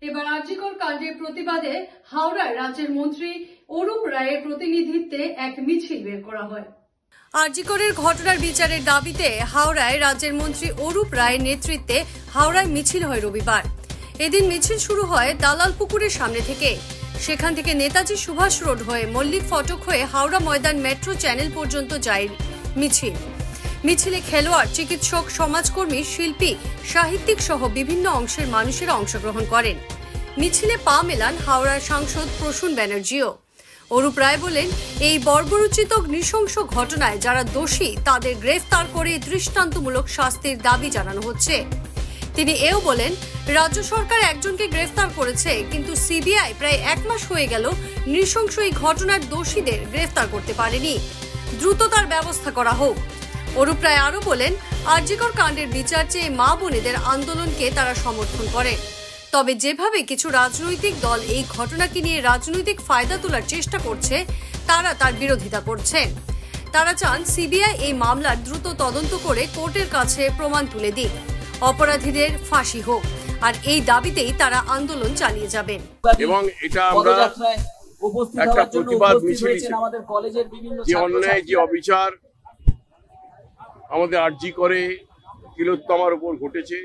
এবার আরজিকর কাণ্ডের প্রতিবাদে হাওড়ায় রাজ্যের মন্ত্রী অরূপ রায়ের প্রতিনিধিত্বে এক মিছিল বের করা হয়। আরজিকরের ঘটনার বিচারের দাবিতে হাওড়ায় রাজ্যের মন্ত্রী অরূপ রায়ের নেতৃত্বে হাওড়ায় মিছিল হয় রবিবার। এদিন মিছিল শুরু হয় দালাল পুকুরের সামনে থেকে। সেখান থেকে নেতাজি সুভাষ রোড হয়ে মল্লিক ফটক হয়ে হাওড়া ময়দান মেট্রো চ্যানেল পর্যন্ত যায় মিছিলে খেলোয়াড়, চিকিৎসক, সমাজকর্মী, শিল্পী, সাহিত্যিক সহ বিভিন্ন অংশের মানুষেরা অংশগ্রহণ করেন। মিছিলে পা মেলান হাওড়ার সাংসদ প্রসূন ব্যানার্জিও। অরূপ রায় বলেন, এই বর্বরোচিত নৃশংস ঘটনায় যারা দোষী তাদের গ্রেফতার করে দৃষ্টান্তমূলক শাস্তির দাবি জানানো হচ্ছে। তিনি এও বলেন, রাজ্য সরকার একজনকে গ্রেফতার করেছে, কিন্তু সিবিআই প্রায় 1 মাস হয়ে গেল নৃশংস এই ঘটনার দোষীদের গ্রেফতার করতে পারেনি। দ্রুত তার ব্যবস্থা করা হোক। অরূপ রায় আরও বলেন, আরজিকর কাণ্ডের বিচার চেয়ে মা বোনেদের আন্দোলনকে তারা সমর্থন করে। তবে যেভাবে কিছু রাজনৈতিক দল এই ঘটনাকে নিয়ে রাজনৈতিক ফায়দা তোলার চেষ্টা করছে, তারা তার বিরোধিতা করছেন। তারা চান সিবিআই এই মামলার দ্রুত তদন্ত করে কোর্টের কাছে প্রমাণ তুলে দিক, অপরাধীদের ফাঁসি হোক। আর এই দাবিতেই তারা আন্দোলন চালিয়ে যাবেন। এবং এটা আমরা একটা প্রতিবাদ মিছিল, যে অন্যায়, যে অবিচার আমাদের আরজিকরে তিলোত্তমার উপর ঘটেছে,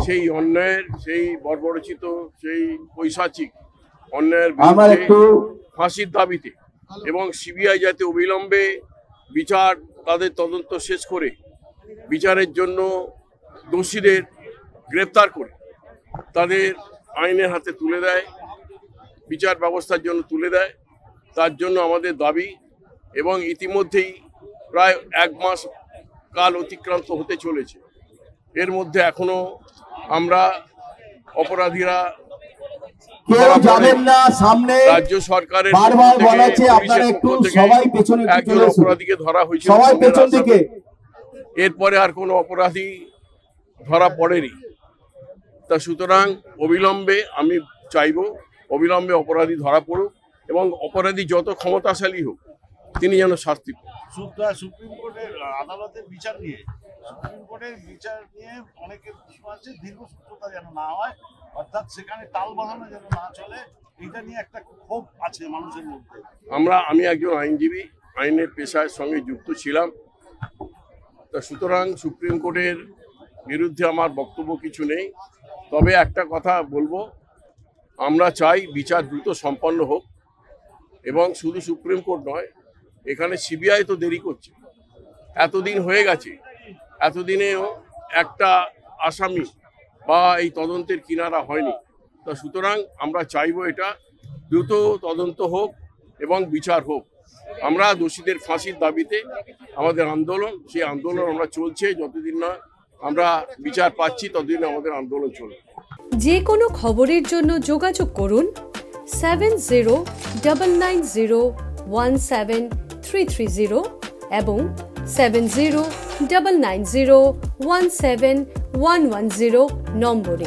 সেই অন্যায়ের, সেই বর্বরোচিত, সেই পৈশাচিক অন্যায়ের বিরুদ্ধে ফাঁসির দাবিতে এবং সিবিআই যাতে অবিলম্বে বিচার, তাদের তদন্ত শেষ করে বিচারের জন্য দোষীদের গ্রেপ্তার করে তাদের আইনের হাতে তুলে দেয়, বিচার ব্যবস্থার জন্য তুলে দেয়, তার জন্য আমাদের দাবি। এবং ইতিমধ্যেই প্রায় 1 মাস কাল অতিক্রান্ত হতে চলেছে। এর মধ্যে এখনো আমরা অপরাধীরা রাজ্য সরকারের একজন অপরাধীকে ধরা হয়েছিল, এরপরে আর কোনো অপরাধী ধরা পড়েনি। তা সুতরাং অবিলম্বে আমি চাইব, অবিলম্বে অপরাধী ধরা পড়ুক এবং অপরাধী যত ক্ষমতাশালী হোক তিনি যেন শাস্তি পান। সুপ্রিম কোর্টের আদালতের বিচার নিয়ে, সুপ্রিম কোর্টের বিচার নিয়ে অনেকের প্রশ্ন আছে, দীর্ঘসূত্রতা যেন না হয়, অর্থাৎ সেখানে টাল বাঁধানো যেন না চলে, এটা নিয়ে একটা ক্ষোভ আছে মানুষের মধ্যে। আমি একজন আইনজীবী, আইনের পেশার সঙ্গে যুক্ত ছিলাম। তা সুতরাং সুপ্রিম কোর্টের বিরুদ্ধে আমার বক্তব্য কিছু নেই। তবে একটা কথা বলবো, আমরা চাই বিচার দ্রুত সম্পন্ন হোক। এবং শুধু সুপ্রিম কোর্ট নয়, এখানে সিবিআই তো দেরি করছে, এতদিন হয়ে গেছে, এতদিনেও একটা আসামি বা এই তদন্তের কিনারা হয়নি। তো সুতরাং আমরা চাইবো এটা দ্রুত তদন্ত হোক এবং বিচার হোক। আমরা দোষীদের ফাঁসির দাবিতে আমাদের আন্দোলন, সেই আন্দোলন আমরা চলছে, যতদিন না আমরা বিচার পাচ্ছি ততদিন আমাদের আন্দোলন চলবে। যে কোনো খবরের জন্য যোগাযোগ করুন 7099017330 এবং 7099017110 নম্বরে।